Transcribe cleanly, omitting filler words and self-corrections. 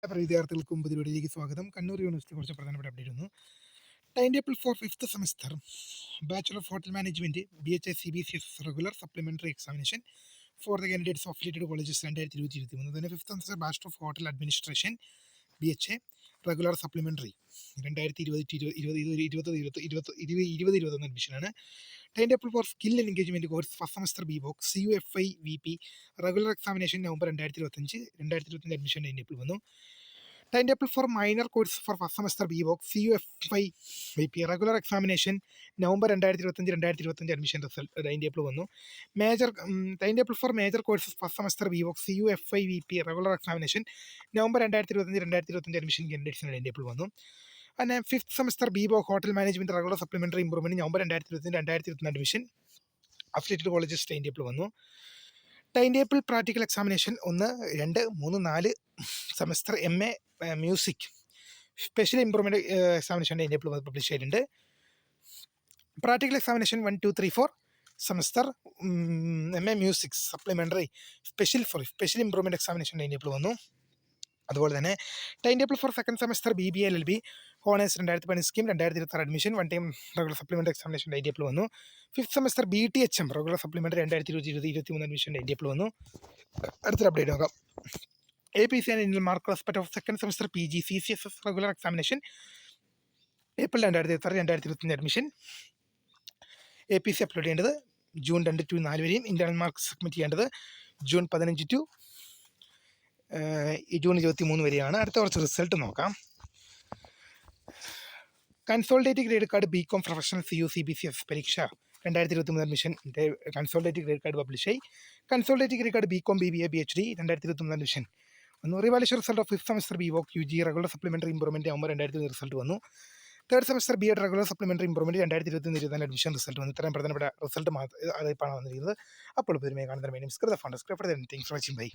അപ്പോൾ വിദ്യാർത്ഥികൾക്കും പുതിയൊരുവിലേക്ക് സ്വാഗതം. കണ്ണൂർ യൂണിവേഴ്സിറ്റി കുറച്ച് പ്രധാനപ്പെട്ട അപ്ഡേറ്റ് വന്നു. Time table for fifth semester bachelor of hotel management BHA CBCS regular supplementary examination for the candidates of affiliated colleges 2020-2021. തന്നെ fifth semester bachelor of hotel administration BHA regular supplementary 2020-2021 അഡ്മിഷനാണ്. Time table for skill and engagement course first semester BVOC CUFI VP regular examination November 2025 admission time table വന്നു. Time table for minor course for first semester BVOC CUFI VP regular examination November 2025 admission result time table വന്നു. Time table for major courses first semester BVOC CUFI VP regular examination November 2025 admission കാൻഡിഡേറ്റ്സിന് time table വന്നു. പിന്നെ fifth semester BVOC hotel management regular supplementary improvement November 2021 admission affiliated colleges time table വന്നു. Time table practical examination 1, 2, 3, 4 semester MA music special improvement examination time table publish ചെയ്തിട്ടുണ്ട്. Practical examination 1, 2, 3, 4 semester MA music supplementary special improvement examination time table വന്നു. അതുപോലെ തന്നെ time table for second semester BBA LLB honours 2015 scheme 2026 admission one time regular supplementary examination time table വന്നു. Fifth semester BTHM regular supplementary 2020-2021 admission time table വന്നു. അടുത്തൊരു update നോക്കാം. APC and Indian mark respect of second semester PG CCSS regular examination April 2026 admission. APC upload ചെയ്യേണ്ടത് June 2 to 4 വരെയും internal mark submit ചെയ്യേണ്ടത് June 15 to June 23 വരെയാണ്. അടുത്ത കുറച്ച് result നോക്കാം. Consultative grade card BCom professional CU-CBCS പരീക്ഷ 2023 അഡ്മിഷൻ്റെ consultative grade card പബ്ലിഷായി. Consultative grade card BCom BBA PhD 2023 admission വന്നു. Revaluation result of fifth semester BVOC UG regular supplementary improvement November 2020 result വന്നു. Third semester BEd regular supplementary improvement 2021 admission result വന്നു. ഇത്രയും പ്രധാനപ്പെട്ട result അറിയിപ്പാണ് വന്നിരിക്കുന്നത്. അപ്പോൾ പുതുമയെ കാണുന്ന മീനിംസ് ഫൗണ്ടേഴ്സ് ബൈ